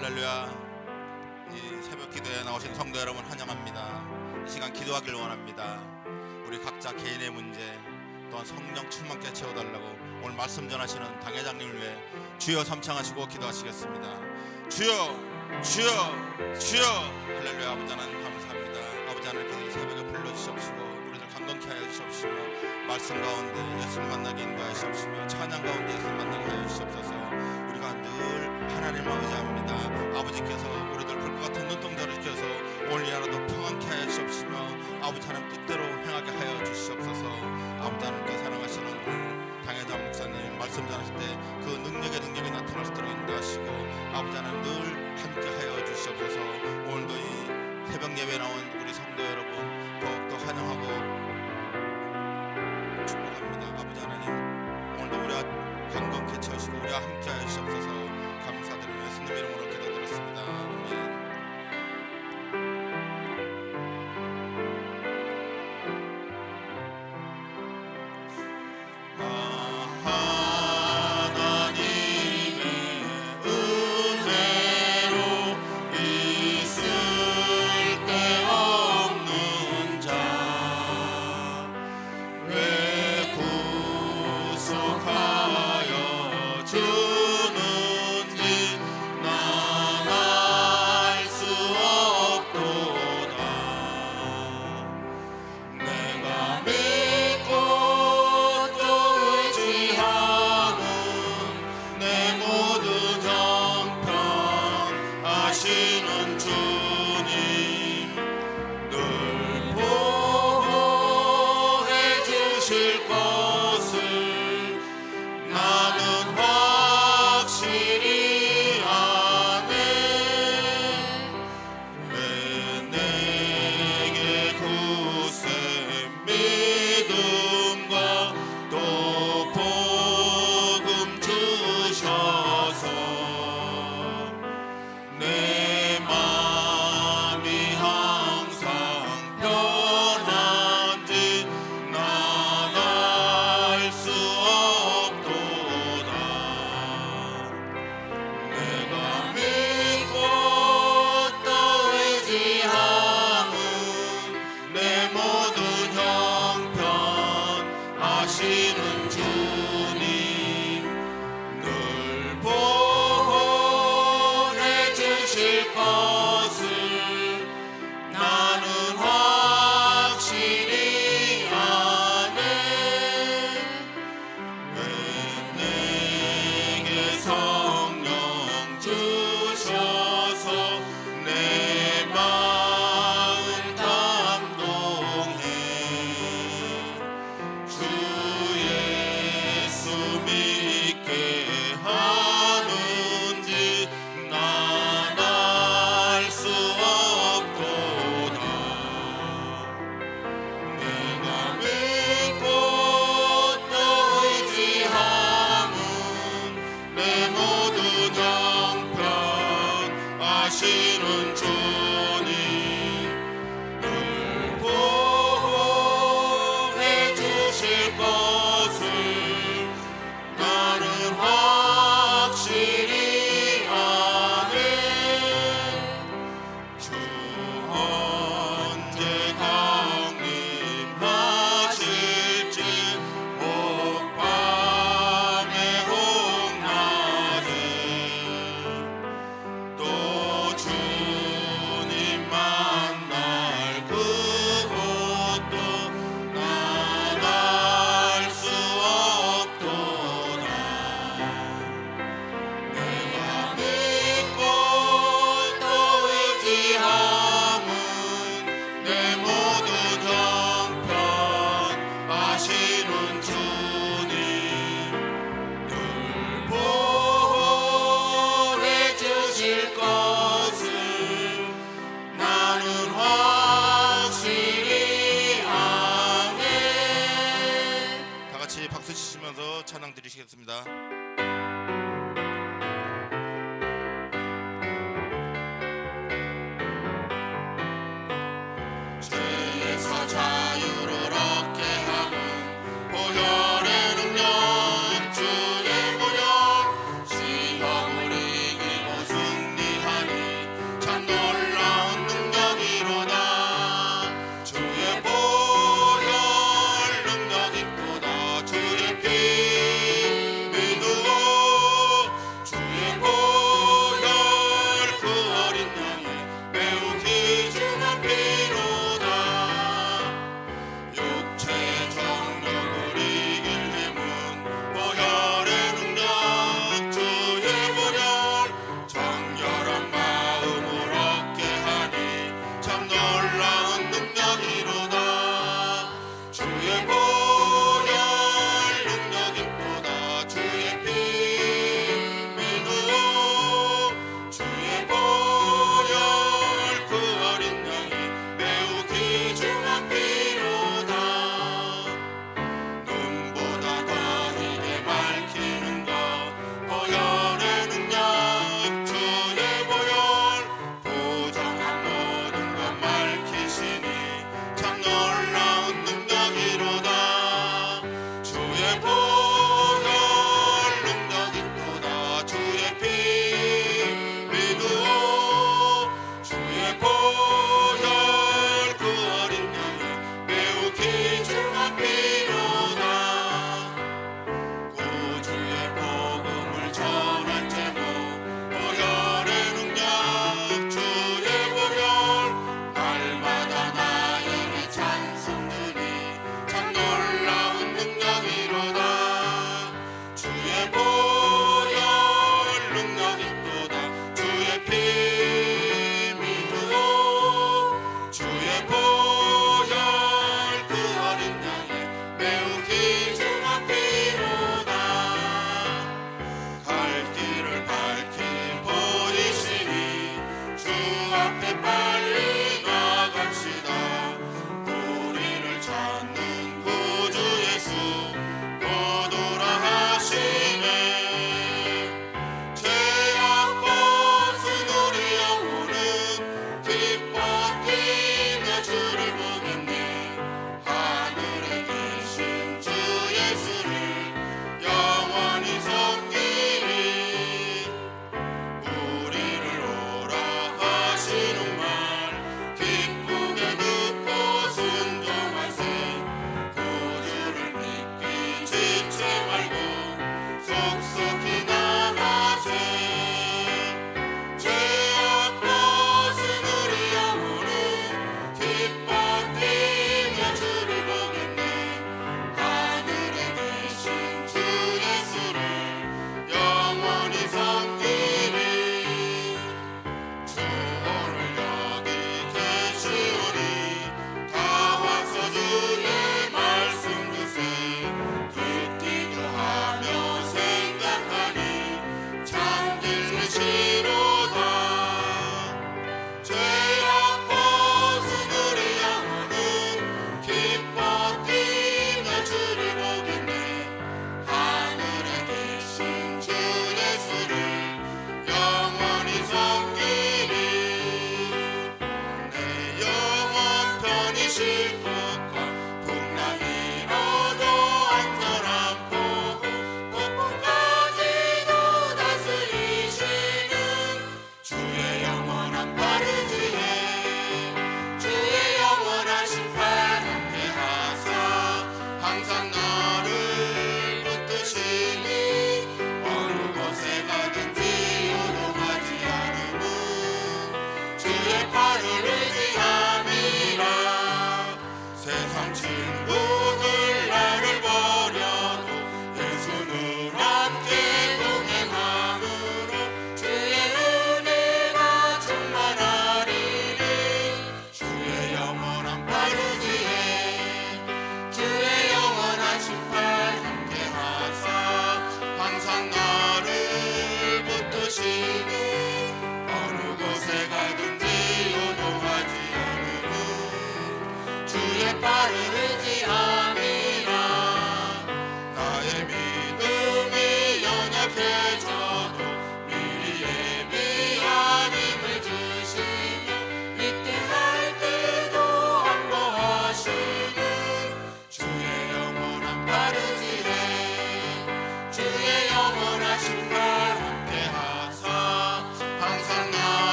할렐루야. 이 새벽 기도에 나오신 성도 여러분 환영합니다. 이 시간 기도하길 원합니다. 우리 각자 개인의 문제 또한 성령 충만케 채워달라고 오늘 말씀 전하시는 당회장님을 위해 주여 삼창하시고 기도하시겠습니다. 주여 주여 주여. 할렐루야. 아버지 하나님 감사합니다. 아버지 하나님께서 이 새벽에 불러주시옵시고 우리들 감동케 하여 주시옵시며 말씀 가운데 예수님 만나게 인도하여 주시옵시며 찬양 가운데 예수님 만나게 하여 주시옵소서. 우리가 늘 하나님을 의지합니다. 아버지께서 우리들 불과 같은 눈동자를 지켜서 오늘 이 하루도 평안케 하여 주시옵시며 아버지 하나님 뜻대로 행하게 하여 주시옵소서. 아버지 하나님께 사랑하시는 당회장 목사님 말씀 전하실 때 그 능력이 나타날 수 있도록 인도하시고 아버지 하나님 늘 함께 하여 주시옵소서. 오늘도 이 새벽 예배에 나온 우리 성도 여러분 더욱더 환영하고 축복합니다. 아버지 하나님 오늘도 우리가 건강케 채우시고 우리와 함께 하여 주시옵소서. 감사드리며 예수님 이름으로 기도드렸습니다. 아멘.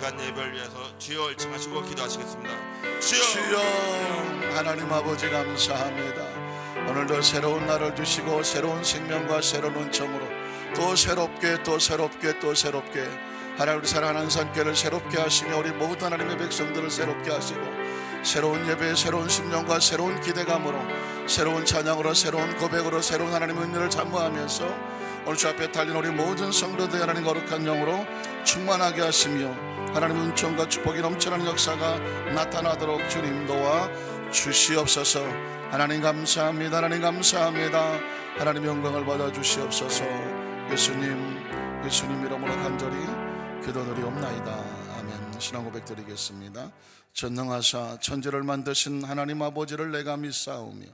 시간 예배를 위해서 주여 일청하시고 기도하시겠습니다. 주여. 하나님 아버지 감사합니다. 오늘도 새로운 날을 주시고 새로운 생명과 새로운 은총으로 또 새롭게 하나님 우리 사랑하는 산교를 새롭게 하시며 우리 모든 하나님의 백성들을 새롭게 하시고 새로운 예배, 새로운 심령과 새로운 기대감으로 새로운 찬양으로 새로운 고백으로 새로운 하나님의 은혜를 잠무하면서 오늘 주 앞에 달린 우리 모든 성도들 하나님 거룩한 영으로 충만하게 하시며 하나님의 은총과 축복이 넘쳐나는 역사가 나타나도록 주님 도와 주시옵소서. 하나님 감사합니다. 하나님 영광을 받아 주시옵소서. 예수님 이름으로 간절히 기도드리옵나이다. 아멘. 신앙 고백 드리겠습니다. 전능하사 천지를 만드신 하나님 아버지를 내가 믿사오며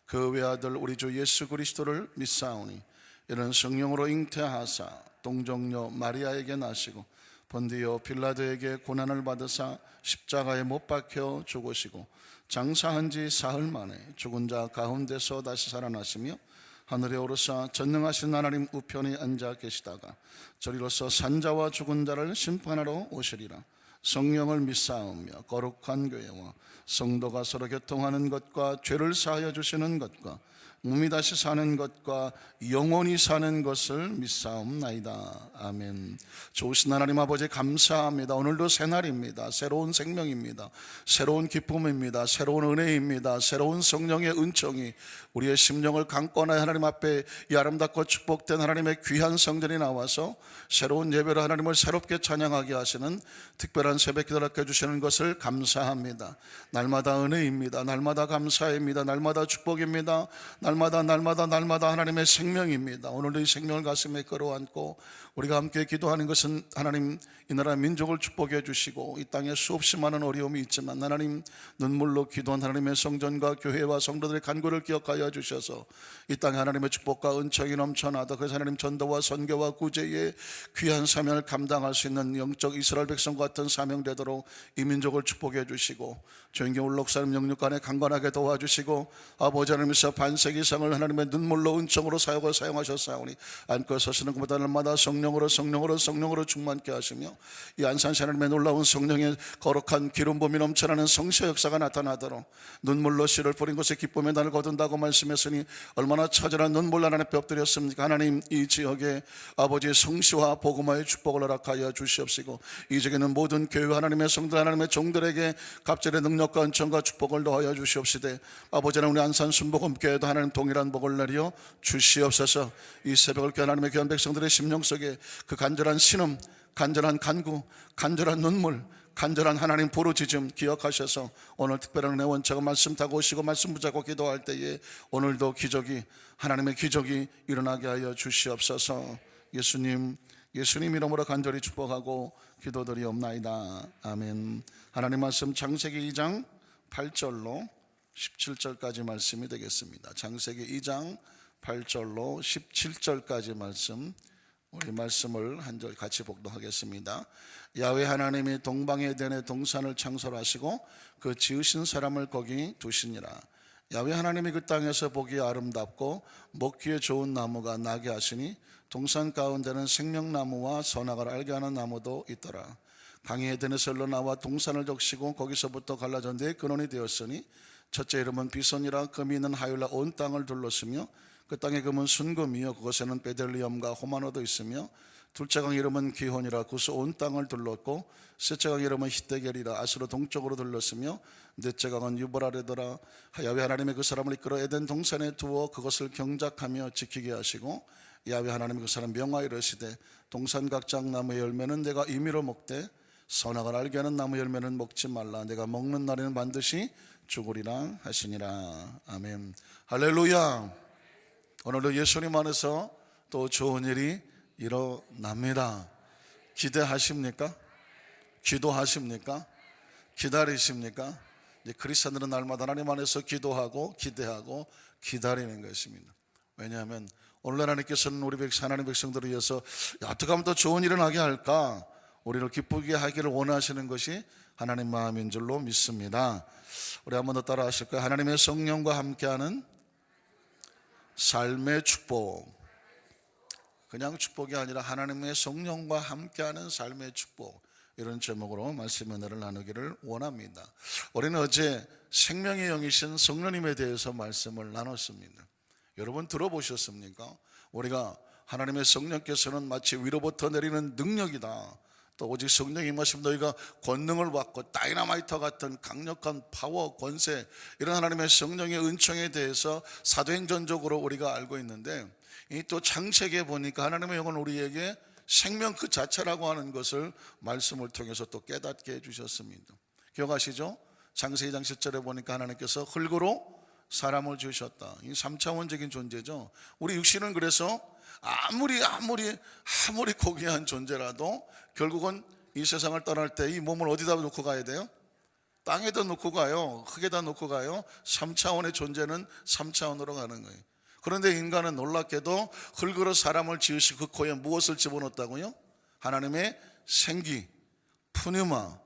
그 외아들 우리 주 예수 그리스도를 믿사오니 이는 성령으로 잉태하사 동정녀 마리아에게 나시고 본디오 빌라도에게 고난을 받으사 십자가에 못 박혀 죽으시고 장사한 지 사흘 만에 죽은 자 가운데서 다시 살아나시며 하늘에 오르사 전능하신 하나님 우편에 앉아 계시다가 저리로서 산자와 죽은 자를 심판하러 오시리라. 성령을 믿사오며 거룩한 교회와 성도가 서로 교통하는 것과 죄를 사하여 주시는 것과 몸이 다시 사는 것과 영원히 사는 것을 믿사옵나이다. 아멘. 좋으신 하나님 아버지 감사합니다. 오늘도 새날입니다. 새로운 생명입니다. 새로운 기쁨입니다. 새로운 은혜입니다. 새로운 성령의 은총이 우리의 심령을 강권하여 하나님 앞에 이 아름답고 축복된 하나님의 귀한 성전에 나와서 새로운 예배로 하나님을 새롭게 찬양하게 하시는 특별한 새벽 기도를 해주시는 것을 감사합니다. 날마다 은혜입니다. 날마다 감사입니다. 날마다 축복입니다. 날마다 하나님의 생명입니다. 오늘도 이 생명을 가슴에 끌어안고 우리가 함께 기도하는 것은 하나님 이 나라 민족을 축복해 주시고 이 땅에 수없이 많은 어려움이 있지만 하나님 눈물로 기도한 하나님의 성전과 교회와 성도들의 간구를 기억하여 주셔서 이 땅에 하나님의 축복과 은총이 넘쳐나다. 그래서 하나님 전도와 선교와 구제의 귀한 사명을 감당할 수 있는 영적 이스라엘 백성과 같은 사명 되도록 이 민족을 축복해 주시고 조영경 울록사님 영육간에 강건하게 도와주시고 아버지 하나님께서 반세기 이상을 하나님의 눈물로 은총으로 사용하셨사오니 앉고 서시는 것보다 날마다 성령으로 충만케 하시며 이 안산시 하나님의 놀라운 성령의 거룩한 기름 부음이 넘쳐나는 성시의 역사가 나타나도록 눈물로 씨를 뿌린 곳에 기쁨의 날을 거둔다고 말씀했으니 얼마나 처절한 눈물 하나님 앞에 엎드렸습니까? 하나님 이 지역에 아버지의 성시와 복음화의 축복을 허락하여 주시옵시고 이 지역에 있는 모든 교회 하나님의 성들 하나님의 종들에게 갑절의 능력과 은총과 축복을 더하여 주시옵시되 아버지 하나님 우리 안산 순복음교회도 하나님 동일한 복을 내려 주시옵소서. 이 새벽을 깨어 하나님의 귀한 백성들의 심령 속에 그 간절한 신음, 간절한 간구, 간절한 눈물, 간절한 하나님 부르짖음 기억하셔서 오늘 특별한 은혜 원차가 말씀 타고 오시고 말씀 붙잡고 기도할 때에 오늘도 기적이 하나님의 기적이 일어나게 하여 주시옵소서. 예수님 이름으로 간절히 축복하고 기도드리옵나이다. 아멘. 하나님 말씀 창세기 2장 8절로 17절까지 말씀이 되겠습니다. 창세기 2장 8절로 17절까지 말씀, 우리 말씀을 한 절 같이 복독하겠습니다. 야훼 하나님이 동방에덴의 동산을 창설하시고 그 지으신 사람을 거기 두시니라. 야훼 하나님이 그 땅에서 보기에 아름답고 먹기에 좋은 나무가 나게 하시니 동산 가운데는 생명나무와 선악을 알게 하는 나무도 있더라. 강이 에덴에서 흘러나와 동산을 적시고 거기서부터 갈라져 네 근원이 되었으니 첫째 이름은 비손이라 금이 있는 하율라 온 땅을 둘렀으며 그 땅의 금은 순금이요 그곳에는 베델리엄과 호마노도 있으며 둘째 강 이름은 기혼이라 그곳 온 땅을 둘렀고 셋째 강 이름은 히데겔이라 아스로 동쪽으로 둘렀으며 넷째 강은 유브라데더라. 야훼 하나님이 그 사람을 이끌어 에덴 동산에 두어 그것을 경작하며 지키게 하시고 야훼 하나님이 그 사람 명하여 이르시되 동산 각작 나무의 열매는 내가 임의로 먹되 선악을 알게 하는 나무 열매는 먹지 말라. 내가 먹는 날에는 반드시 죽으리라 하시니라. 아멘. 할렐루야. 오늘도 예수님 안에서 또 좋은 일이 일어납니다. 기대하십니까? 기도하십니까? 기다리십니까? 이제 크리스천들은 날마다 하나님 안에서 기도하고 기대하고 기다리는 것입니다. 왜냐하면 오늘 하나님께서는 우리 하나님 백성들을 위해서 어떻게 하면 더 좋은 일을 하게 할까? 우리를 기쁘게 하기를 원하시는 것이 하나님 마음인 줄로 믿습니다. 우리 한번 더 따라 하실까요? 하나님의 성령과 함께하는 삶의 축복. 그냥 축복이 아니라 하나님의 성령과 함께하는 삶의 축복. 이런 제목으로 말씀의 은혜를 나누기를 원합니다. 우리는 어제 생명의 영이신 성령님에 대해서 말씀을 나눴습니다. 여러분 들어보셨습니까? 우리가 하나님의 성령께서는 마치 위로부터 내리는 능력이다, 또 오직 성령이 임하시면 너희가 권능을 받고 다이너마이터 같은 강력한 파워, 권세, 이런 하나님의 성령의 은총에 대해서 사도행전적으로 우리가 알고 있는데, 이 또 창세기에 보니까 하나님의 영은 우리에게 생명 그 자체라고 하는 것을 말씀을 통해서 또 깨닫게 해주셨습니다. 기억하시죠? 창세기 2장 10절에 보니까 하나님께서 흙으로 사람을 지으셨다. 이 3차원적인 존재죠. 우리 육신은 그래서 아무리 고귀한 존재라도 결국은 이 세상을 떠날 때 이 몸을 어디다 놓고 가야 돼요? 땅에다 놓고 가요. 흙에다 놓고 가요. 3차원의 존재는 3차원으로 가는 거예요. 그런데 인간은 놀랍게도 흙으로 사람을 지으시고 그 코에 무엇을 집어넣었다고요? 하나님의 생기, 푸뉴마,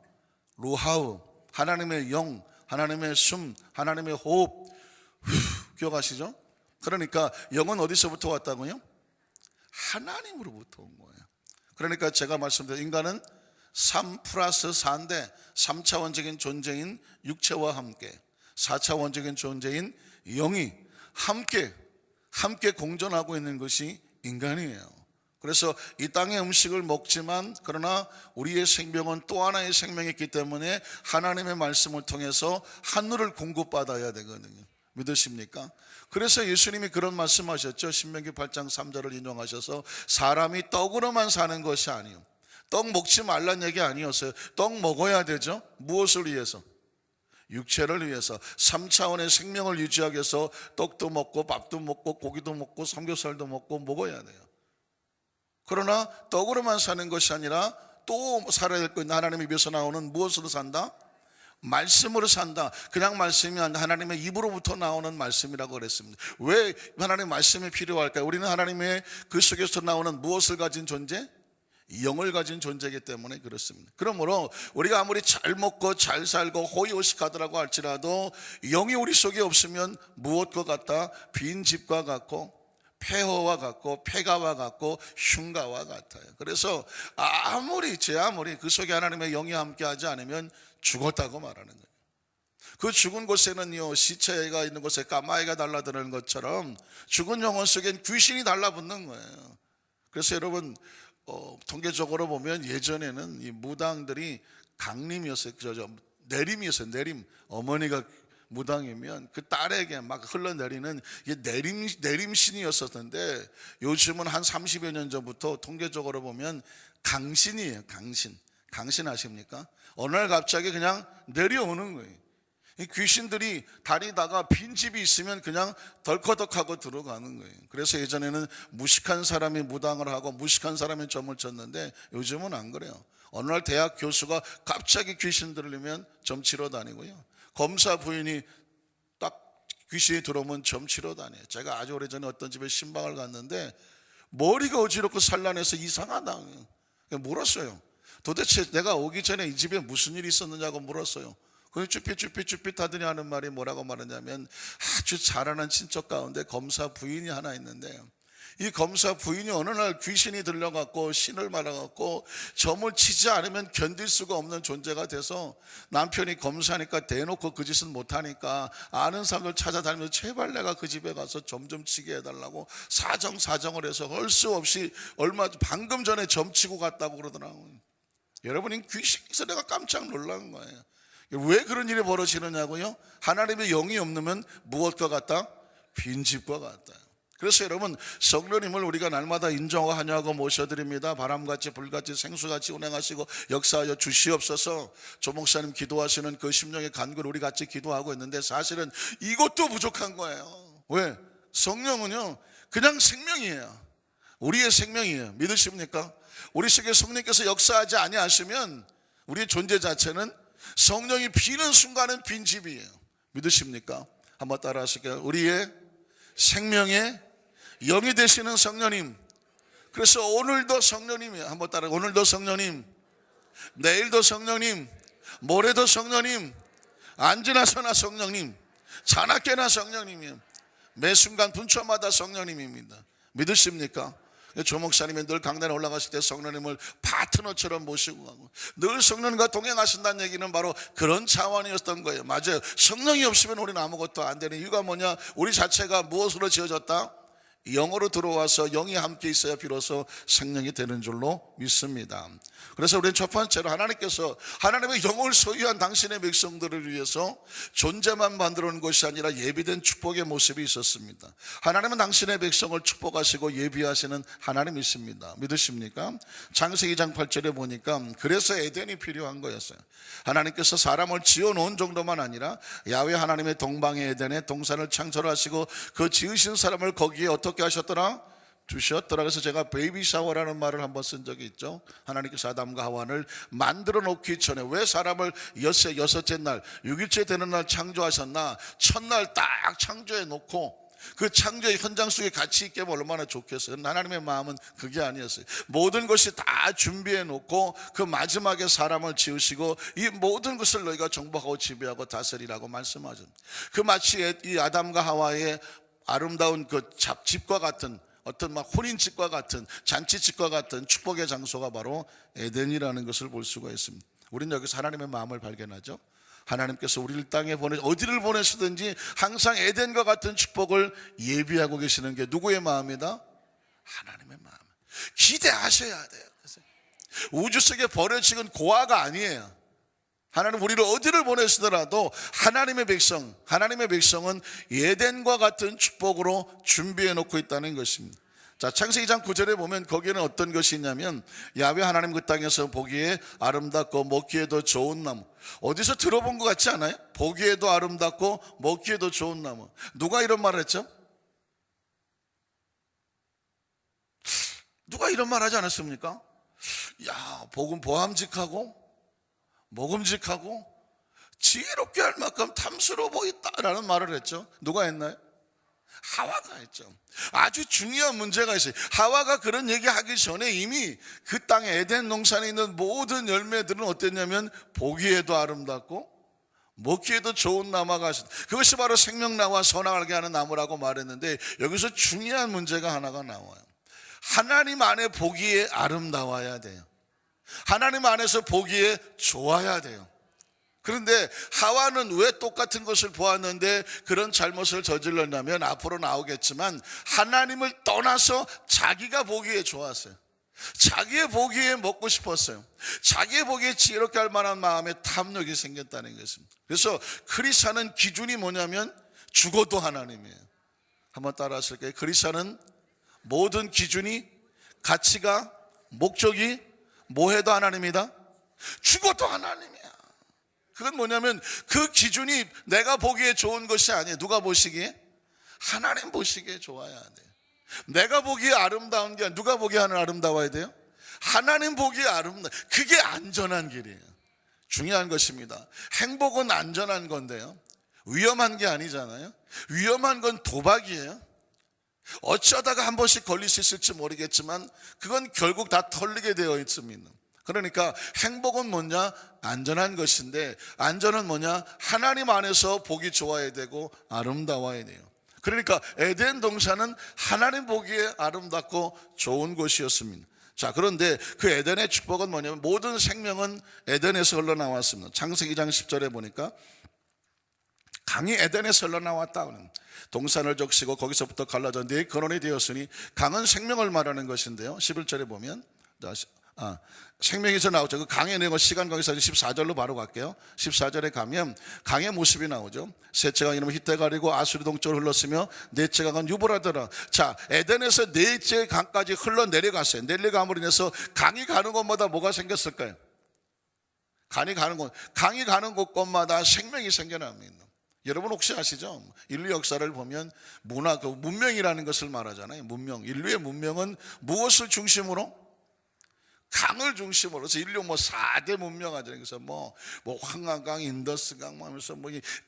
루하우, 하나님의 영, 하나님의 숨, 하나님의 호흡. 기억하시죠? 그러니까 영은 어디서부터 왔다고요? 하나님으로부터 온 거예요. 그러니까 제가 말씀드린 인간은 3 플러스 4인데 3차원적인 존재인 육체와 함께 4차원적인 존재인 영이 함께 공존하고 있는 것이 인간이에요. 그래서 이 땅의 음식을 먹지만 그러나 우리의 생명은 또 하나의 생명이 있기 때문에 하나님의 말씀을 통해서 하늘을 공급받아야 되거든요. 믿으십니까? 그래서 예수님이 그런 말씀하셨죠. 신명기 8장 3절을 인용하셔서 사람이 떡으로만 사는 것이 아니요, 떡 먹지 말란 얘기 아니었어요. 떡 먹어야 되죠. 무엇을 위해서? 육체를 위해서. 3차원의 생명을 유지하기 위해서 떡도 먹고 밥도 먹고 고기도 먹고 삼겹살도 먹어야 돼요. 그러나 떡으로만 사는 것이 아니라 또 살아야 될 거 있는 하나님의 입에서 나오는 무엇으로 산다? 말씀으로 산다. 그냥 말씀이 아니라 하나님의 입으로부터 나오는 말씀이라고 그랬습니다. 왜 하나님의 말씀이 필요할까요? 우리는 하나님의 그 속에서 나오는 무엇을 가진 존재? 영을 가진 존재이기 때문에 그렇습니다. 그러므로 우리가 아무리 잘 먹고 잘 살고 호의호식하더라고 할지라도 영이 우리 속에 없으면 무엇과 같다? 빈 집과 같고 폐허와 같고 폐가와 같고 흉가와 같아요. 그래서 아무리 그 속에 하나님의 영이 함께하지 않으면 죽었다고 말하는 거예요. 그 죽은 곳에는요, 시체가 있는 곳에 까마귀가 달라드는 것처럼 죽은 영혼 속엔 귀신이 달라붙는 거예요. 그래서 여러분 통계적으로 보면 예전에는 이 무당들이 강림이었어요. 내림이었어요. 내림. 어머니가 무당이면 그 딸에게 막 흘러내리는 내림신이었었는데, 요즘은 한 30여 년 전부터 통계적으로 보면 강신이에요. 강신 아십니까? 어느 날 갑자기 그냥 내려오는 거예요. 이 귀신들이 다니다가 빈집이 있으면 그냥 덜커덕하고 들어가는 거예요. 그래서 예전에는 무식한 사람이 무당을 하고 무식한 사람이 점을 쳤는데 요즘은 안 그래요. 어느 날 대학 교수가 갑자기 귀신 들리면 점 치러 다니고요. 검사 부인이 딱 귀신이 들어오면 점 치러 다녀요. 제가 아주 오래전에 어떤 집에 신방을 갔는데 머리가 어지럽고 산란해서 이상하다 물었어요. 도대체 내가 오기 전에 이 집에 무슨 일이 있었느냐고 물었어요. 그 쭈삣 하더니 하는 말이 뭐라고 말하냐면, 아주 잘하는 친척 가운데 검사 부인이 하나 있는데 이 검사 부인이 어느 날 귀신이 들려갖고 신을 말아갖고 점을 치지 않으면 견딜 수가 없는 존재가 돼서 남편이 검사니까 대놓고 그 짓은 못하니까 아는 사람을 찾아다니면서 제발 내가 그 집에 가서 점 좀 치게 해달라고 사정을 해서 할 수 없이 방금 전에 점 치고 갔다고 그러더라고요. 여러분이 귀신에서 내가 깜짝 놀란 거예요. 왜 그런 일이 벌어지느냐고요? 하나님의 영이 없으면 무엇과 같다? 빈집과 같다. 그래서 여러분, 성령님을 우리가 날마다 인정하냐고 모셔드립니다. 바람같이 불같이 생수같이 운행하시고 역사하여 주시옵소서. 조 목사님 기도하시는 그 심령의 간구를 우리 같이 기도하고 있는데 사실은 이것도 부족한 거예요. 왜? 성령은요 그냥 생명이에요. 우리의 생명이에요. 믿으십니까? 우리 속에 성령께서 역사하지 아니하시면 우리의 존재 자체는 성령이 비는 순간은 빈집이에요. 믿으십니까? 한번 따라 하실게요. 우리의 생명의 영이 되시는 성령님. 그래서 오늘도 성령님이에요. 한번 따라. 오늘도 성령님, 내일도 성령님, 모레도 성령님, 안지나서나 성령님, 자나깨나 성령님이에요. 매 순간 분초마다 성령님입니다. 믿으십니까? 조 목사님이 늘 강단에 올라가실 때 성령님을 파트너처럼 모시고 가고 늘 성령과 동행하신다는 얘기는 바로 그런 차원이었던 거예요. 맞아요. 성령이 없으면 우리는 아무것도 안 되는 이유가 뭐냐? 우리 자체가 무엇으로 지어졌다? 영으로 들어와서 영이 함께 있어야 비로소 생명이 되는 줄로 믿습니다. 그래서 우리는 첫 번째로 하나님께서 하나님의 영을 소유한 당신의 백성들을 위해서 존재만 만들어 놓은 것이 아니라 예비된 축복의 모습이 있었습니다. 하나님은 당신의 백성을 축복하시고 예비하시는 하나님이십니다. 믿으십니까? 창세기 2장 8절에 보니까 그래서 에덴이 필요한 거였어요. 하나님께서 사람을 지어놓은 정도만 아니라 야훼 하나님의 동방의 에덴에 동산을 창설하시고 그 지으신 사람을 거기에 어떻게 하셨더라? 두셨더라. 그래서 제가 베이비 샤워라는 말을 한번 쓴 적이 있죠. 하나님께서 아담과 하와를 만들어 놓기 전에 왜 사람을 여섯째 날 6일째 되는 날 창조하셨나? 첫날 딱 창조해 놓고 그 창조의 현장 속에 같이 있게 하면 얼마나 좋겠어요. 하나님의 마음은 그게 아니었어요. 모든 것이 다 준비해 놓고 그 마지막에 사람을 지으시고 이 모든 것을 너희가 정복하고 지배하고 다스리라고 말씀하셨어요. 그 마치 이 아담과 하와의 아름다운 그 집과 같은 어떤 막 혼인집과 같은 잔치집과 같은 축복의 장소가 바로 에덴이라는 것을 볼 수가 있습니다. 우리는 여기서 하나님의 마음을 발견하죠. 하나님께서 우리를 땅에 어디를 보내시든지 항상 에덴과 같은 축복을 예비하고 계시는 게 누구의 마음이다? 하나님의 마음. 기대하셔야 돼요. 우주 속에 버려지는 고아가 아니에요. 하나님 우리를 어디를 보내시더라도 하나님의 백성은 에덴과 같은 축복으로 준비해 놓고 있다는 것입니다. 자, 창세기 2장 9절에 보면 거기에는 어떤 것이 있냐면 야훼 하나님 그 땅에서 보기에 아름답고 먹기에도 좋은 나무. 어디서 들어본 것 같지 않아요? 보기에도 아름답고 먹기에도 좋은 나무. 누가 이런 말을 했죠? 누가 이런 말 하지 않았습니까? 야, 복은 보암직하고 먹음직하고 지혜롭게 할 만큼 탐스러워 보인다라는 말을 했죠. 누가 했나요? 하와가 했죠. 아주 중요한 문제가 있어요. 하와가 그런 얘기하기 전에 이미 그 땅에 에덴 농산에 있는 모든 열매들은 어땠냐면 보기에도 아름답고 먹기에도 좋은 나무가 있어요. 그것이 바로 생명나무와 선악을 하는 나무라고 말했는데 여기서 중요한 문제가 하나가 나와요. 하나님 안에 보기에 아름다워야 돼요. 하나님 안에서 보기에 좋아야 돼요. 그런데 하와는 왜 똑같은 것을 보았는데 그런 잘못을 저질렀냐면 앞으로 나오겠지만 하나님을 떠나서 자기가 보기에 좋았어요. 자기의 보기에 먹고 싶었어요. 자기의 보기에 지혜롭게 할 만한 마음에 탐욕이 생겼다는 것입니다. 그래서 크리스찬은 기준이 뭐냐면 죽어도 하나님이에요. 한번 따라 하실게요. 크리스찬은 모든 기준이 가치가 목적이 뭐해도 하나님이다? 죽어도 하나님이야. 그건 뭐냐면 그 기준이 내가 보기에 좋은 것이 아니에요. 누가 보시기에? 하나님 보시기에 좋아야 돼. 내가 보기에 아름다운 게 누가 보기에 아름다워야 돼요? 하나님 보기에 아름다워. 그게 안전한 길이에요. 중요한 것입니다. 행복은 안전한 건데요, 위험한 게 아니잖아요. 위험한 건 도박이에요. 어쩌다가 한 번씩 걸릴 수 있을지 모르겠지만 그건 결국 다 털리게 되어 있습니다. 그러니까 행복은 뭐냐? 안전한 것인데 안전은 뭐냐? 하나님 안에서 보기 좋아야 되고 아름다워야 돼요. 그러니까 에덴 동산은 하나님 보기에 아름답고 좋은 곳이었습니다. 자, 그런데 그 에덴의 축복은 뭐냐면 모든 생명은 에덴에서 흘러나왔습니다. 창세기 2장 10절에 보니까 강이 에덴에서 흘러나왔다. 동산을 적시고 거기서부터 갈라져 네 근원이 되었으니 강은 생명을 말하는 것인데요, 11절에 보면 생명에서 나오죠. 그 강의 내용 시간 관계상 14절로 바로 갈게요. 14절에 가면 강의 모습이 나오죠. 셋째 강이 이름은 히데갈이고 아수리 동쪽으로 흘렀으며 넷째 강은 유브라더라. 자, 에덴에서 넷째 강까지 흘러내려갔어요. 내려감으로 인해서 강이 가는 곳마다 뭐가 생겼을까요? 강이 가는 곳마다 생명이 생겨납니다. 여러분 혹시 아시죠? 인류 역사를 보면 문명이라는 것을 말하잖아요. 인류의 문명은 무엇을 중심으로? 강을 중심으로. 그래서 인류 4대 문명 하잖아요. 그래서 황하강, 인더스강 하면서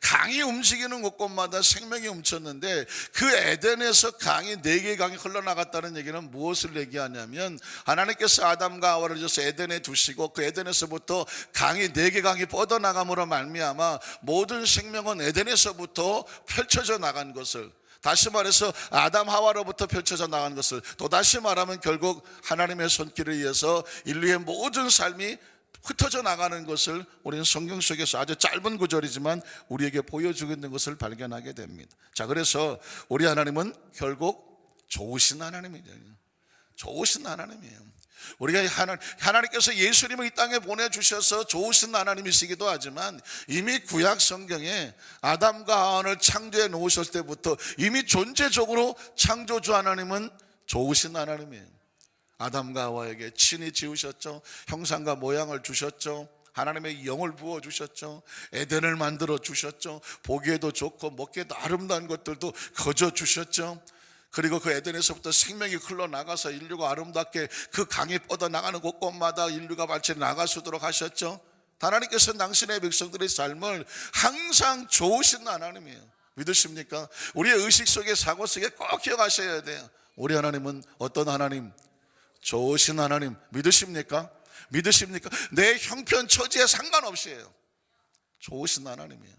강이 움직이는 곳곳마다 생명이 움쳤는데 그 에덴에서 강이 4개의 강이 흘러나갔다는 얘기는 무엇을 얘기하냐면 하나님께서 아담과 하와를 주셔서 에덴에 두시고 그 에덴에서부터 강이 4개 강이 뻗어나감으로 말미암아 모든 생명은 에덴에서부터 펼쳐져 나간 것을, 다시 말해서 아담 하와로부터 펼쳐져 나가는 것을, 또 다시 말하면 결국 하나님의 손길에 의해서 인류의 모든 삶이 흩어져 나가는 것을 우리는 성경 속에서 아주 짧은 구절이지만 우리에게 보여주고 있는 것을 발견하게 됩니다. 자, 그래서 우리 하나님은 결국 좋으신 하나님이죠. 좋으신 하나님이에요. 우리가 하나님께서 예수님을 이 땅에 보내주셔서 좋으신 하나님이시기도 하지만, 이미 구약 성경에 아담과 하와를 창조해 놓으셨을 때부터 이미 존재적으로 창조주 하나님은 좋으신 하나님이에요. 아담과 하와에게 친히 지으셨죠. 형상과 모양을 주셨죠. 하나님의 영을 부어주셨죠. 에덴을 만들어 주셨죠. 보기에도 좋고 먹기에도 아름다운 것들도 거저 주셨죠. 그리고 그 에덴에서부터 생명이 흘러나가서 인류가 아름답게 그 강이 뻗어나가는 곳곳마다 인류가 발전해 나갈 수 있도록 하셨죠. 하나님께서는 당신의 백성들의 삶을 항상 좋으신 하나님이에요. 믿으십니까? 우리의 의식 속에, 사고 속에 꼭 기억하셔야 돼요. 우리 하나님은 어떤 하나님? 좋으신 하나님. 믿으십니까? 믿으십니까? 내 형편 처지에 상관없이에요. 좋으신 하나님이에요.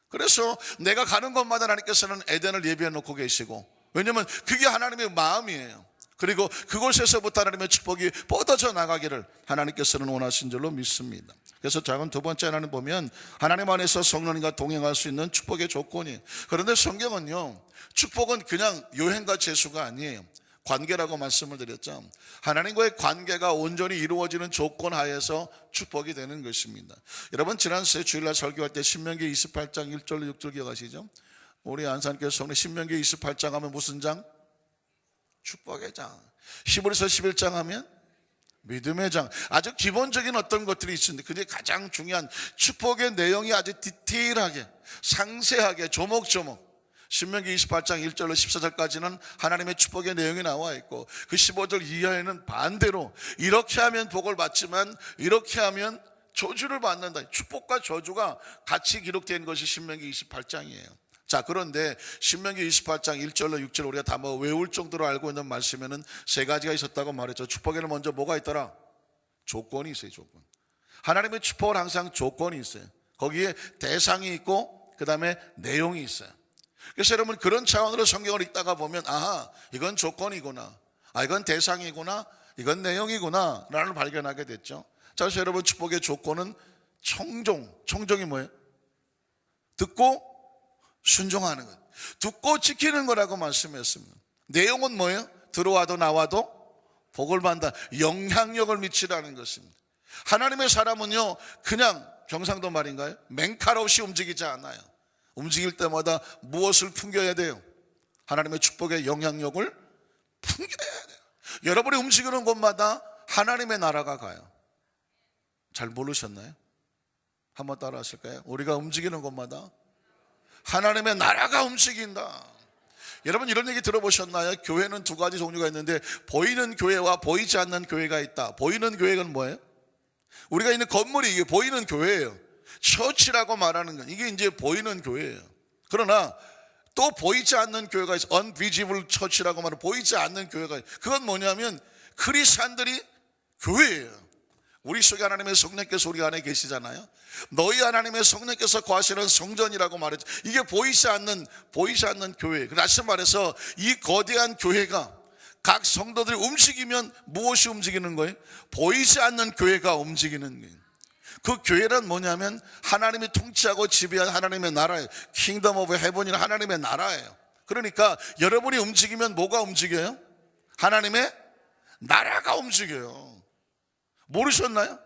그래서 내가 가는 곳마다 하나님께서는 에덴을 예비해 놓고 계시고, 왜냐하면 그게 하나님의 마음이에요. 그리고 그곳에서부터 하나님의 축복이 뻗어져 나가기를 하나님께서는 원하신 줄로 믿습니다. 그래서 작은 두 번째 하나님 보면, 하나님 안에서 성령님과 동행할 수 있는 축복의 조건이에요. 그런데 성경은요, 축복은 그냥 요행과 재수가 아니에요. 관계라고 말씀을 드렸죠. 하나님과의 관계가 온전히 이루어지는 조건 하에서 축복이 되는 것입니다. 여러분, 지난 주일날 설교할 때 신명기 28장 1절 6절 기억하시죠? 우리 안산교회 성례 신명기 28장 하면 무슨 장? 축복의 장. 히브리서 11장 하면 믿음의 장. 아주 기본적인 어떤 것들이 있습니다. 그게 가장 중요한 축복의 내용이 아주 디테일하게, 상세하게, 조목조목, 신명기 28장 1절로 14절까지는 하나님의 축복의 내용이 나와 있고, 그 15절 이하에는 반대로 이렇게 하면 복을 받지만 이렇게 하면 저주를 받는다. 축복과 저주가 같이 기록된 것이 신명기 28장이에요. 자, 그런데 신명기 28장 1절로 6절 우리가 다 외울 정도로 알고 있는 말씀에는 세 가지가 있었다고 말했죠. 축복에는 먼저 뭐가 있더라? 조건이 있어요. 조건. 하나님의 축복은 항상 조건이 있어요. 거기에 대상이 있고 그 다음에 내용이 있어요. 그래서 여러분, 그런 차원으로 성경을 읽다가 보면, 아하, 이건 조건이구나, 이건 대상이구나, 이건 내용이구나 라는 걸 발견하게 됐죠. 자, 그래서 여러분, 축복의 조건은 청종이 뭐예요? 듣고 순종하는 것, 듣고 지키는 거라고 말씀했습니다. 내용은 뭐예요? 들어와도 나와도 복을 받는다, 영향력을 미치라는 것입니다. 하나님의 사람은요, 그냥 경상도 말인가요? 맹칼 없이 움직이지 않아요. 움직일 때마다 무엇을 풍겨야 돼요? 하나님의 축복의 영향력을 풍겨야 돼요. 여러분이 움직이는 곳마다 하나님의 나라가 가요. 잘 모르셨나요? 한번 따라 하실까요? 우리가 움직이는 곳마다 하나님의 나라가 움직인다. 여러분, 이런 얘기 들어보셨나요? 교회는 두 가지 종류가 있는데, 보이는 교회와 보이지 않는 교회가 있다. 보이는 교회는 뭐예요? 우리가 있는 건물이 이게 보이는 교회예요. 처치라고 말하는 건 이게 이제 보이는 교회예요. 그러나 또 보이지 않는 교회가 있어요. unvisible church라고 말하는 보이지 않는 교회가 있어요. 그건 뭐냐면 크리스찬들이 교회예요. 우리 속에 하나님의 성령께서 우리 안에 계시잖아요. 너희 하나님의 성령께서 거하시는 성전이라고 말했죠. 이게 보이지 않는 교회. 다시 말해서 이 거대한 교회가 각 성도들이 움직이면 무엇이 움직이는 거예요? 보이지 않는 교회가 움직이는 거예요. 그 교회란 뭐냐면 하나님이 통치하고 지배한 하나님의 나라예요. 킹덤 오브 헤븐이라는 하나님의 나라예요. 그러니까 여러분이 움직이면 뭐가 움직여요? 하나님의 나라가 움직여요. 모르셨나요?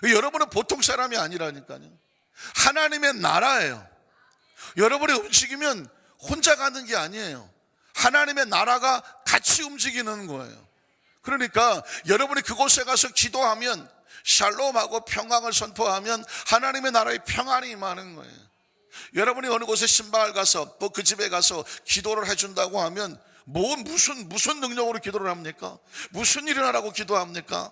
여러분은 보통 사람이 아니라니까요. 하나님의 나라예요. 여러분이 움직이면 혼자 가는 게 아니에요. 하나님의 나라가 같이 움직이는 거예요. 그러니까 여러분이 그곳에 가서 기도하면, 샬롬하고 평강을 선포하면 하나님의 나라의 평안이 임하는 거예요. 여러분이 어느 곳에 신방을 가서 또 그 집에 가서 기도를 해준다고 하면 무슨 능력으로 기도를 합니까? 무슨 일을 하라고 기도합니까?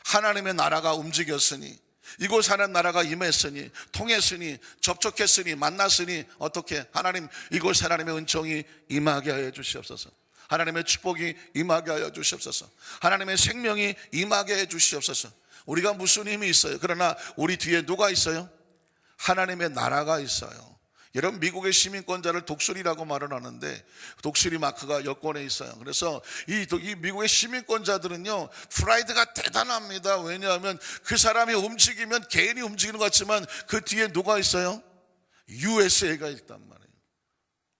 하나님의 나라가 움직였으니, 이곳 사는 나라가 임했으니, 통했으니, 접촉했으니, 만났으니, 어떻게 하나님, 이곳 하나님의 은총이 임하게 하여 주시옵소서. 하나님의 축복이 임하게 하여 주시옵소서. 하나님의 생명이 임하게 해 주시옵소서. 우리가 무슨 힘이 있어요? 그러나 우리 뒤에 누가 있어요? 하나님의 나라가 있어요. 여러분, 미국의 시민권자를 독수리라고 말을 하는데 독수리 마크가 여권에 있어요. 그래서 이 미국의 시민권자들은요, 프라이드가 대단합니다. 왜냐하면 그 사람이 움직이면 개인이 움직이는 것 같지만 그 뒤에 누가 있어요? USA가 있단 말이에요.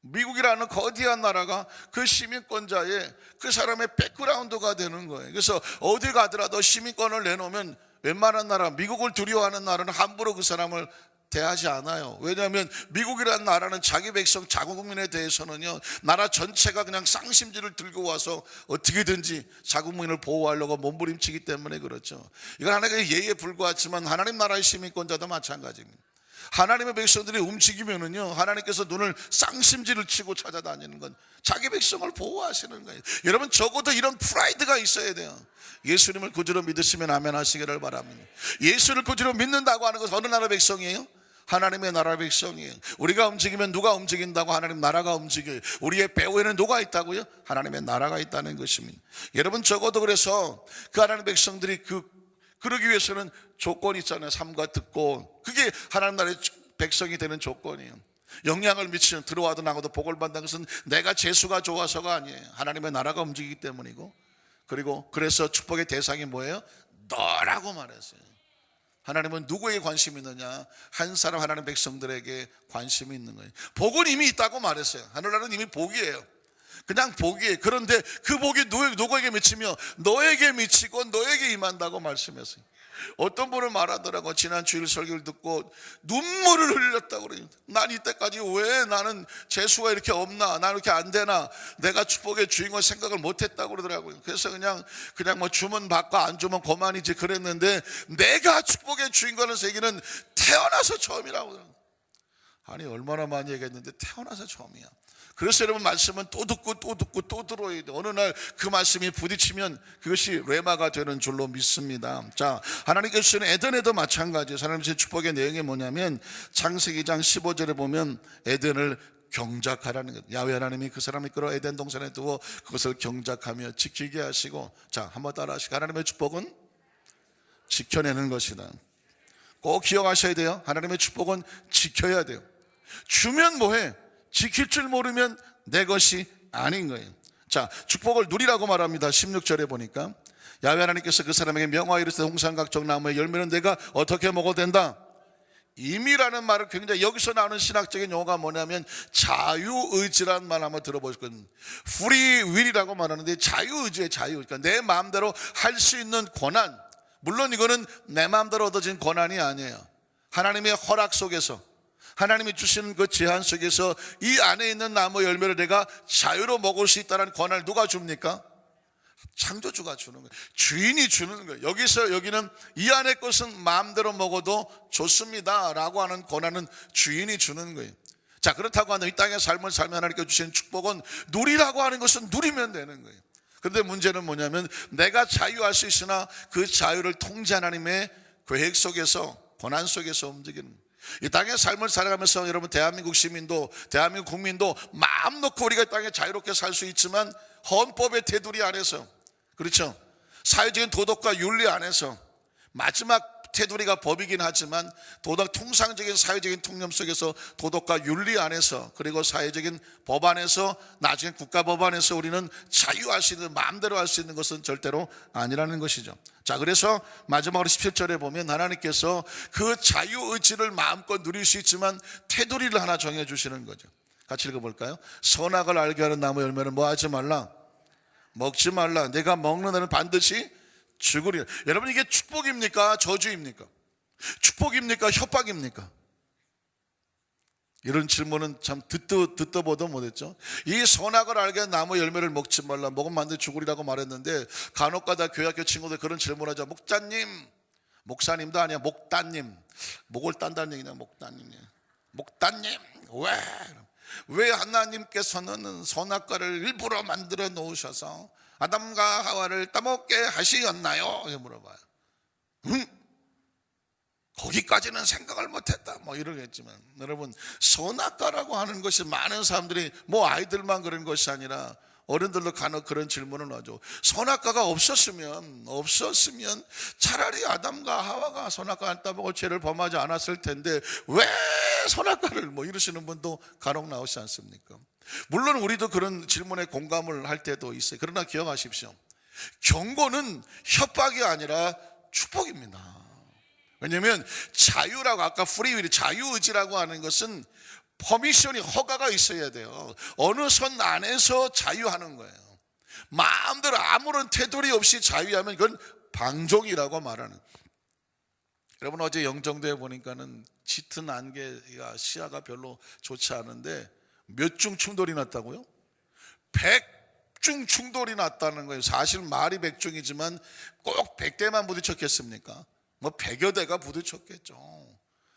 미국이라는 거대한 나라가 그 시민권자의 그 사람의 백그라운드가 되는 거예요. 그래서 어디 가더라도 시민권을 내놓으면 웬만한 나라, 미국을 두려워하는 나라는 함부로 그 사람을 대하지 않아요. 왜냐하면 미국이라는 나라는 자기 백성, 자국민에 대해서는요, 나라 전체가 그냥 쌍심지를 들고 와서 어떻게든지 자국민을 보호하려고 몸부림치기 때문에 그렇죠. 이건 하나님의 예의에 불과하지만 하나님 나라의 시민권자도 마찬가지입니다. 하나님의 백성들이 움직이면은요, 하나님께서 눈을 쌍심지를 치고 찾아다니는 건 자기 백성을 보호하시는 거예요. 여러분, 적어도 이런 프라이드가 있어야 돼요. 예수님을 구주로 믿으시면 아멘 하시기를 바랍니다. 예수를 구주로 믿는다고 하는 것은 어느 나라 백성이에요? 하나님의 나라 백성이에요. 우리가 움직이면 누가 움직인다고? 하나님 나라가 움직여요. 우리의 배후에는 누가 있다고요? 하나님의 나라가 있다는 것입니다. 여러분, 적어도 그래서 그 하나님의 백성들이 그러기 위해서는 조건이 있잖아요. 삼가 듣고, 그게 하나님 나라의 백성이 되는 조건이에요. 영향을 미치는, 들어와도 나가도 복을 받는 것은 내가 재수가 좋아서가 아니에요. 하나님의 나라가 움직이기 때문이고, 그리고 그래서 축복의 대상이 뭐예요? 너라고 말했어요. 하나님은 누구에게 관심이 있느냐? 한 사람, 하나님 백성들에게 관심이 있는 거예요. 복은 이미 있다고 말했어요. 하늘나라는 이미 복이에요. 그냥 복이에요. 그런데 그 복이 누구에게 미치며 너에게 미치고 너에게 임한다고 말씀했어요. 어떤 분은 말하더라고. 지난 주일 설교를 듣고 눈물을 흘렸다고 그래요. 난 이때까지 왜 나는 재수가 이렇게 없나, 난 이렇게 안 되나, 내가 축복의 주인공 생각을 못했다고 그러더라고요. 그래서 그냥 뭐 주면 받고 안 주면 그만이지 그랬는데, 내가 축복의 주인공을 세기는 태어나서 처음이라고 그래요. 아니, 얼마나 많이 얘기했는데 태어나서 처음이야. 그래서 여러분, 말씀은 또 듣고 또 듣고 또 들어야 돼. 어느 날 그 말씀이 부딪히면 그것이 레마가 되는 줄로 믿습니다. 자, 하나님께서 주시는 에덴에도 마찬가지예요. 하나님 주신 축복의 내용이 뭐냐면 창세기 2장 15절에 보면 에덴을 경작하라는 것. 야훼 하나님이 그 사람을 이끌어 에덴 동산에 두어 그것을 경작하며 지키게 하시고, 자, 한번 따라 하시고, 하나님의 축복은 지켜내는 것이다. 꼭 기억하셔야 돼요. 하나님의 축복은 지켜야 돼요. 주면 뭐해? 지킬 줄 모르면 내 것이 아닌 거예요. 자, 축복을 누리라고 말합니다. 16절에 보니까 야훼 하나님께서 그 사람에게 명하여 이르시되 홍상 각종 나무의 열매는 내가 어떻게 먹어도 된다. 임이라는 말을 굉장히, 여기서 나오는 신학적인 용어가 뭐냐면 자유의지라는 말 한번 들어보실 겁니다. free will이라고 말하는데 자유의지의 자유, 그러니까 내 마음대로 할 수 있는 권한. 물론 이거는 내 마음대로 얻어진 권한이 아니에요. 하나님의 허락 속에서, 하나님이 주시는 그 제한 속에서 이 안에 있는 나무 열매를 내가 자유로 먹을 수 있다는 권한을 누가 줍니까? 창조주가 주는 거예요. 주인이 주는 거예요. 여기는 이 안의 것은 마음대로 먹어도 좋습니다 라고 하는 권한은 주인이 주는 거예요. 자, 그렇다고 하면 이 땅의 삶을 살며 하나님께 주신 축복은 누리라고 하는 것은 누리면 되는 거예요. 그런데 문제는 뭐냐면 내가 자유할 수 있으나 그 자유를 통제 하나님의 계획 속에서, 권한 속에서 움직이는 거예요. 이 땅의 삶을 살아가면서 여러분, 대한민국 시민도, 대한민국 국민도 마음 놓고 우리가 이 땅에 자유롭게 살 수 있지만 헌법의 테두리 안에서, 그렇죠, 사회적인 도덕과 윤리 안에서, 마지막 테두리가 법이긴 하지만 도덕, 통상적인 사회적인 통념 속에서 도덕과 윤리 안에서, 그리고 사회적인 법 안에서, 나중에 국가법 안에서 우리는 자유할 수 있는, 마음대로 할 수 있는 것은 절대로 아니라는 것이죠. 자, 그래서 마지막으로 17절에 보면 하나님께서 그 자유의지를 마음껏 누릴 수 있지만 테두리를 하나 정해주시는 거죠. 같이 읽어볼까요? 선악을 알게 하는 나무 열매는 뭐 하지 말라? 먹지 말라. 내가 먹는 애는 반드시 죽으리라. 여러분, 이게 축복입니까? 저주입니까? 축복입니까? 협박입니까? 이런 질문은 참 듣도 보도 못했죠. 이 선악을 알게 한 나무 열매를 먹지 말라. 먹으면 반드시 죽으리라고 말했는데 간혹가다 교회학교 친구들 그런 질문하죠. 목사님도 아니야, 목따님. 목을 딴다는 얘기냐, 목따님이야. 목따님, 왜 하나님께서는 선악과를 일부러 만들어 놓으셔서 아담과 하와를 따먹게 하시었나요? 물어봐요. 거기까지는 생각을 못했다, 뭐 이러겠지만, 여러분, 선악과라고 하는 것이 많은 사람들이, 뭐 아이들만 그런 것이 아니라 어른들도 간혹 그런 질문을 하죠. 선악과가 없었으면 차라리 아담과 하와가 선악과 안 따먹을 죄를 범하지 않았을 텐데 왜 왜 선악과를 뭐 이러시는 분도 간혹 나오지 않습니까? 물론 우리도 그런 질문에 공감을 할 때도 있어요. 그러나 기억하십시오. 경고는 협박이 아니라 축복입니다. 왜냐하면 자유라고, 아까 프리윌, 자유의지라고 하는 것은 퍼미션이, 허가가 있어야 돼요. 어느 선 안에서 자유하는 거예요. 마음대로 아무런 테두리 없이 자유하면 그건 방종이라고 말하는. 여러분, 어제 영정대에 보니까는 짙은 안개가 시야가 별로 좋지 않은데 몇 중 충돌이 났다고요? 100중 충돌이 났다는 거예요. 사실 말이 100중이지만 꼭 100대만 부딪혔겠습니까? 뭐 100여 대가 부딪혔겠죠.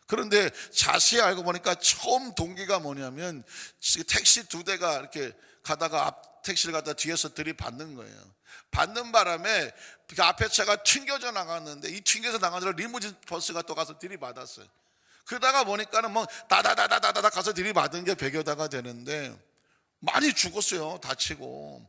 그런데 자세히 알고 보니까 처음 동기가 뭐냐면 택시 2대가 이렇게 가다가 앞 택시를 갖다 뒤에서 들이받는 거예요. 받는 바람에 그 앞에 차가 튕겨져 나갔는데 이 튕겨져 나간 대로 리무진 버스가 또 가서 들이받았어요. 그러다가 보니까는 뭐 다다다다다다 가서 들이받은 게 100여 대가 되는데 많이 죽었어요. 다치고.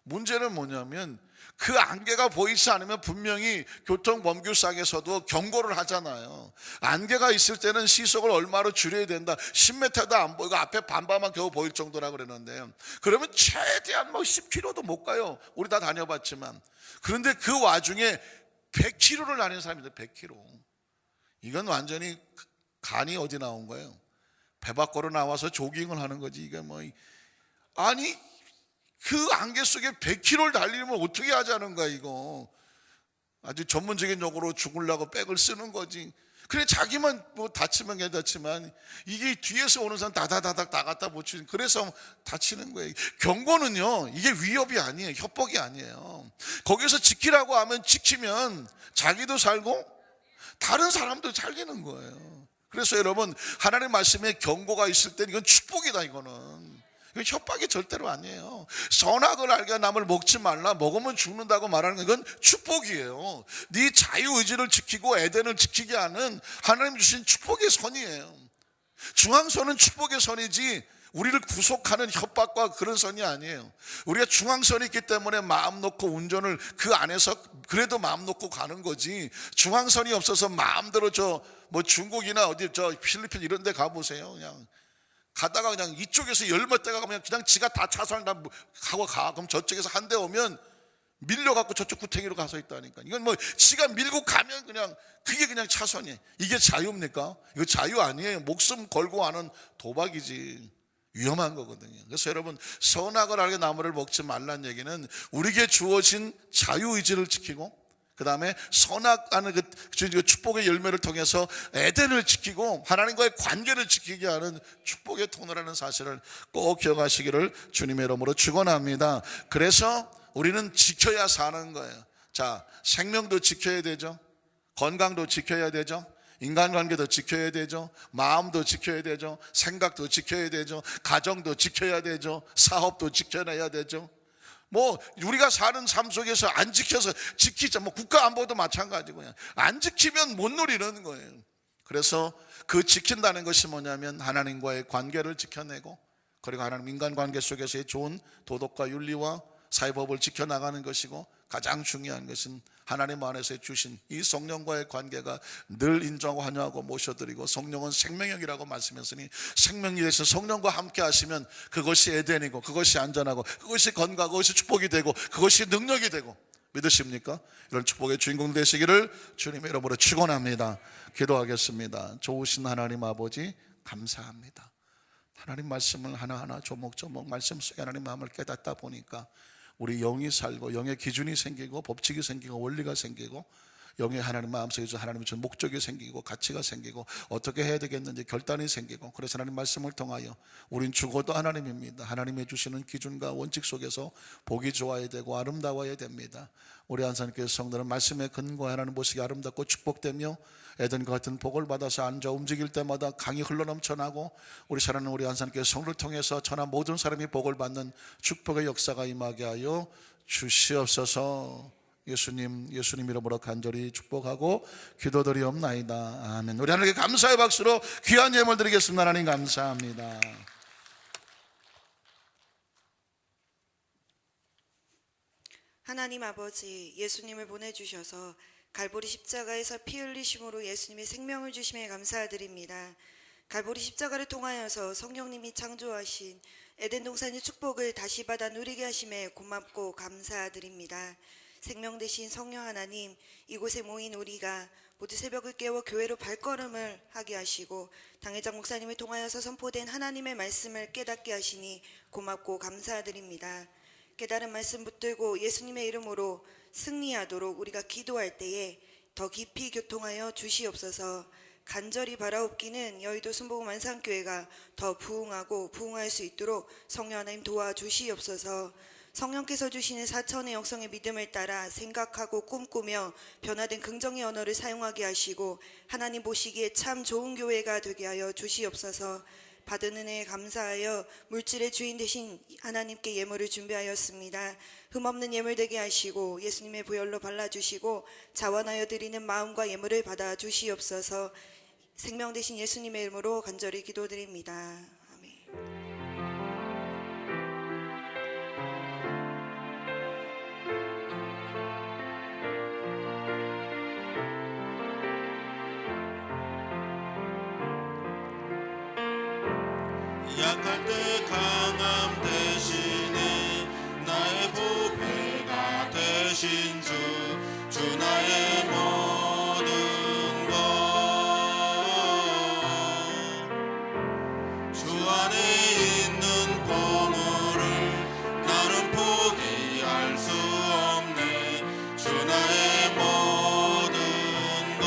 문제는 뭐냐면 그 안개가 보이지 않으면 분명히 교통범규상에서도 경고를 하잖아요. 안개가 있을 때는 시속을 얼마로 줄여야 된다. 10m도 안 보이고 앞에 반바만 겨우 보일 정도라고 그러는데, 그러면 최대한 뭐 10km도 못 가요. 우리 다 다녀봤지만. 그런데 그 와중에 100km를 다니는 사람입니다. 100km. 이건 완전히 간이 어디 나온 거예요? 배 밖으로 나와서 조깅을 하는 거지. 이게 뭐, 아니 그 안개 속에 100km를 달리면 어떻게 하자는 거야 이거. 아주 전문적인 용어로 죽으려고 백을 쓰는 거지. 그래 자기만 뭐 다치면 괜찮지만 이게 뒤에서 오는 사람 다다다닥 다 갖다 붙이는, 그래서 다치는 거예요. 경고는요, 이게 위협이 아니에요. 협박이 아니에요. 거기서 지키라고 하면 지키면 자기도 살고 다른 사람도 살리는 거예요. 그래서 여러분, 하나님의 말씀에 경고가 있을 때 이건 축복이다. 이거는 협박이 절대로 아니에요. 선악을 알게 남을 먹지 말라, 먹으면 죽는다고 말하는 건 축복이에요. 네 자유의지를 지키고 에덴을 지키게 하는 하나님 주신 축복의 선이에요. 중앙선은 축복의 선이지 우리를 구속하는 협박과 그런 선이 아니에요. 우리가 중앙선이 있기 때문에 마음 놓고 운전을 그 안에서 그래도 마음 놓고 가는 거지, 중앙선이 없어서 마음대로 뭐 중국이나 어디 필리핀 이런 데 가보세요. 그냥 가다가 그냥 이쪽에서 열몇 대가 가면 그냥 지가 다 차선을 다 하고 가. 그럼 저쪽에서 한 대 오면 밀려갖고 저쪽 구탱이로 가서 있다니까. 이건 뭐 지가 밀고 가면 그냥 그게 그냥 차선이에요. 이게 자유입니까? 이거 자유 아니에요. 목숨 걸고 하는 도박이지. 위험한 거거든요. 그래서 여러분, 선악을 알게 나무를 먹지 말라는 얘기는 우리에게 주어진 자유의지를 지키고 그 다음에 선악하는 그 축복의 열매를 통해서 에덴을 지키고 하나님과의 관계를 지키게 하는 축복의 통로라는 사실을 꼭 기억하시기를 주님의 이름으로 축원합니다. 그래서 우리는 지켜야 사는 거예요. 자, 생명도 지켜야 되죠. 건강도 지켜야 되죠. 인간관계도 지켜야 되죠. 마음도 지켜야 되죠. 생각도 지켜야 되죠. 가정도 지켜야 되죠. 사업도 지켜내야 되죠. 뭐 우리가 사는 삶 속에서 안 지켜서 지키자, 뭐 국가안보도 마찬가지고 안 지키면 못 누리는 거예요. 그래서 그 지킨다는 것이 뭐냐면 하나님과의 관계를 지켜내고, 그리고 하나님 인간관계 속에서의 좋은 도덕과 윤리와 사회법을 지켜나가는 것이고, 가장 중요한 것은 하나님 안에서 주신 이 성령과의 관계가 늘 인정하고 환영하고 모셔드리고, 성령은 생명력이라고 말씀했으니 생명이 되셔서 성령과 함께 하시면 그것이 에덴이고, 그것이 안전하고, 그것이 건강, 그것이 축복이 되고, 그것이 능력이 되고. 믿으십니까? 이런 축복의 주인공 되시기를 주님의 이름으로 축원합니다. 기도하겠습니다. 좋으신 하나님 아버지, 감사합니다. 하나님 말씀을 하나하나 조목조목 말씀 속에 하나님 마음을 깨닫다 보니까 우리 영이 살고 영의 기준이 생기고 법칙이 생기고 원리가 생기고 영의 하나님 마음속에 하나님의 준 목적이 생기고 가치가 생기고 어떻게 해야 되겠는지 결단이 생기고, 그래서 하나님 말씀을 통하여 우린 죽어도 하나님입니다. 하나님의 주시는 기준과 원칙 속에서 보기 좋아야 되고 아름다워야 됩니다. 우리 한산교회 성도는 말씀에 근거해 하나님 모습이 아름답고 축복되며 에덴과 같은 복을 받아서 앉아 움직일 때마다 강이 흘러넘쳐나고, 우리 사랑하는 우리 한산교회 성도를 통해서 천하 모든 사람이 복을 받는 축복의 역사가 임하게 하여 주시옵소서. 예수님 이름으로 간절히 축복하고 기도드리옵나이다. 아멘. 우리 하나님께 감사의 박수로 귀한 예물 드리겠습니다. 하나님 감사합니다. 하나님 아버지, 예수님을 보내주셔서 갈보리 십자가에서 피 흘리심으로 예수님의 생명을 주심에 감사드립니다. 갈보리 십자가를 통하여서 성령님이 창조하신 에덴 동산의 축복을 다시 받아 누리게 하심에 고맙고 감사드립니다. 생명 되신 성령 하나님, 이곳에 모인 우리가 모두 새벽을 깨워 교회로 발걸음을 하게 하시고 당회장 목사님을 통하여서 선포된 하나님의 말씀을 깨닫게 하시니 고맙고 감사드립니다. 깨달은 말씀 붙들고 예수님의 이름으로 승리하도록 우리가 기도할 때에 더 깊이 교통하여 주시옵소서. 간절히 바라옵기는 여의도 순복음 안산교회가 더 부흥하고 부흥할 수 있도록 성령 하나님 도와주시옵소서. 성령께서 주시는 사천의 영성의 믿음을 따라 생각하고 꿈꾸며 변화된 긍정의 언어를 사용하게 하시고 하나님 보시기에 참 좋은 교회가 되게 하여 주시옵소서. 받은 은혜에 감사하여 물질의 주인 되신 하나님께 예물을 준비하였습니다. 흠없는 예물 되게 하시고 예수님의 보혈로 발라주시고 자원하여 드리는 마음과 예물을 받아 주시옵소서. 생명 되신 예수님의 이름으로 간절히 기도드립니다. 아멘. 약할 때 강함 대신에 나의 보배가 되신 주 나의 모든 것 주 안에 있는 보물을 나는 포기할 수 없네. 주 나의 모든 것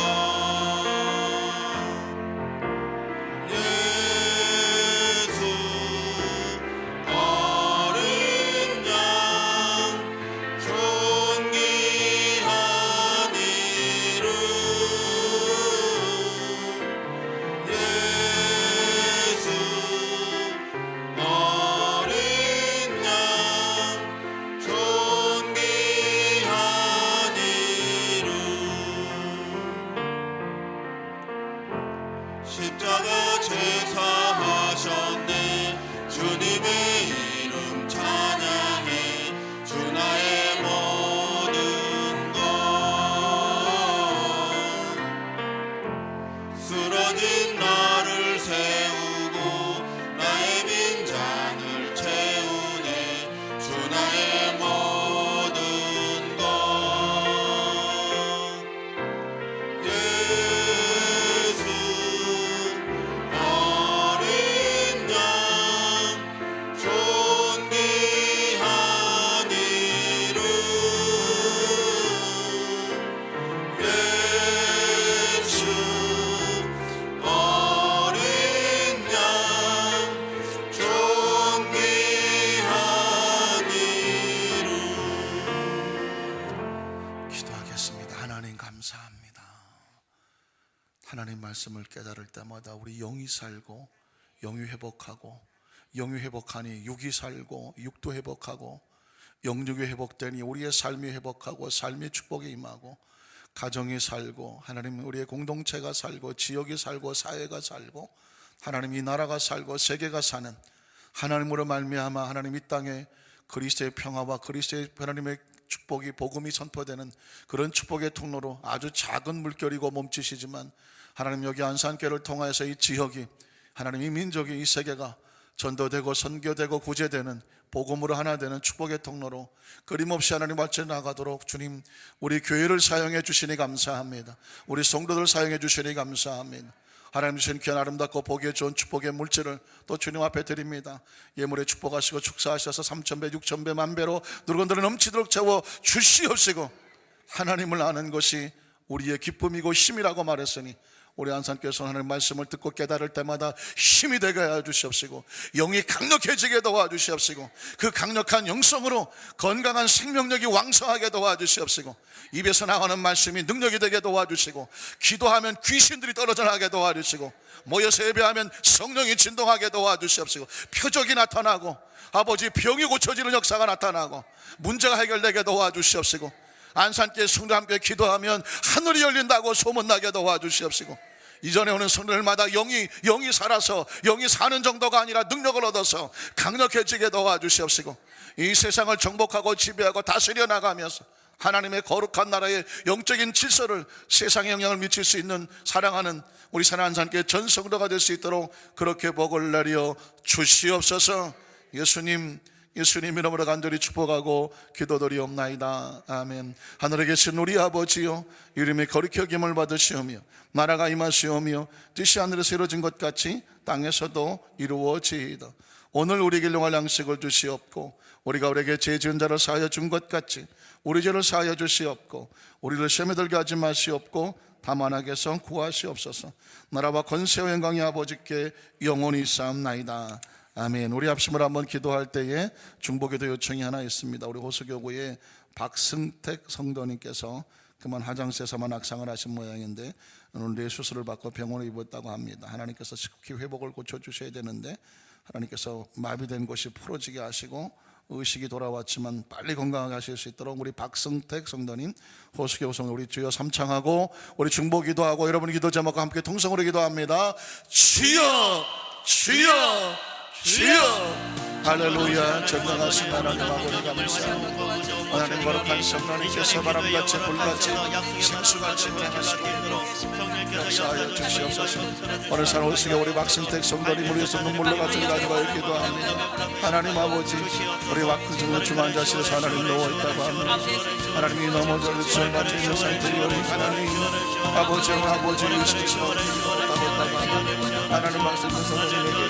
십자가 제사하셨네. 주님의 이름 찬양해. 주 나의 모든 것 쓰러진 나를 세우고 나의 빈잔을 채우네. 주 나의 모든 것 하나님 말씀을 깨달을 때마다 우리 영이 살고 영이 회복하고 영이 회복하니 육이 살고 육도 회복하고 영육이 회복되니 우리의 삶이 회복하고 삶의 축복이 임하고 가정이 살고 하나님 우리의 공동체가 살고 지역이 살고 사회가 살고 하나님 이 나라가 살고 세계가 사는 하나님으로 말미암아 하나님 이 땅에 그리스도의 평화와 그리스도의 하나님의 축복이 복음이 선포되는 그런 축복의 통로로 아주 작은 물결이고 몸짓이지만 하나님 여기 안산교회를 통하여서 이 지역이 하나님 이 민족이 이 세계가 전도되고 선교되고 구제되는 복음으로 하나 되는 축복의 통로로 끊임없이 하나님 발전해 나가도록 주님 우리 교회를 사용해 주시니 감사합니다. 우리 성도들 사용해 주시니 감사합니다. 하나님 주신 귀한 아름답고 보기에 좋은 축복의 물질을 또 주님 앞에 드립니다. 예물에 축복하시고 축사하셔서 3,000배 6,000배 만배로 누구든지 넘치도록 채워 주시옵시고 하나님을 아는 것이 우리의 기쁨이고 힘이라고 말했으니 우리 안산교회에서 하나님 말씀을 듣고 깨달을 때마다 힘이 되게 하여 주시옵시고 영이 강력해지게 도와주시옵시고 그 강력한 영성으로 건강한 생명력이 왕성하게 도와주시옵시고 입에서 나가는 말씀이 능력이 되게 도와주시고 기도하면 귀신들이 떨어져 나가게 도와주시고 모여서 예배하면 성령이 진동하게 도와주시옵시고 표적이 나타나고 아버지 병이 고쳐지는 역사가 나타나고 문제가 해결되게 도와주시옵시고 안산교회 성도 함께 기도하면 하늘이 열린다고 소문나게 도와주시옵시고 이전에 오는 성도들마다 영이 살아서 영이 사는 정도가 아니라 능력을 얻어서 강력해지게 도와주시옵시고 이 세상을 정복하고 지배하고 다스려 나가면서 하나님의 거룩한 나라의 영적인 질서를 세상에 영향을 미칠 수 있는 사랑하는 우리 사랑하는 산께 전성도가 될 수 있도록 그렇게 복을 내려 주시옵소서. 예수님 이름으로 간절히 축복하고 기도드리옵나이다. 아멘. 하늘에 계신 우리 아버지요, 이름이 거룩히 여김을 받으시오며 나라가 임하시오며 뜻이 하늘에서 이루어진 것 같이 땅에서도 이루어지이다. 오늘 우리에게 일용할 양식을 주시옵고 우리가 우리에게 죄 지은 자를 사하여 준 것 같이 우리 죄를 사하여 주시옵고 우리를 시험에 들게 하지 마시옵고 다만 악에서 구하시옵소서. 나라와 권세와 영광이 아버지께 영원히 있사옵나이다. 아멘. 우리 합심을 한번 기도할 때에 중보기도 요청이 하나 있습니다. 우리 호수교구의 박승택 성도님께서 그만 화장실에서만 악상을 하신 모양인데 오늘 뇌수술을 받고 병원에 입었다고 합니다. 하나님께서 급히 회복을 고쳐주셔야 되는데 하나님께서 마비된 곳이 풀어지게 하시고 의식이 돌아왔지만 빨리 건강하게 하실 수 있도록 우리 박승택 성도님, 호수교구 성도 우리 주여 삼창하고 우리 중보 기도하고 여러분의 기도 제목과 함께 통성으로 기도합니다. 주여 주여 주여. 할렐루야. 전능하신 하나님 아버지 감사합니다. 하나님 거룩한 성령님께서 바람같이 불같이 생수같이 임하시고 역사하여 주시옵소서. 오늘 산 오시게 우리 박승택 성도님 우리에서 눈물로 같은 가지고 기도합니다. 하나님 아버지 우리 박승택 중환자실에서 하나님 누워있다고 합니다. 하나님이 넘어져 주신 같은 있는 상태에 우리 하나님 아버지 유시키시고 하나님 박승택 성도님에게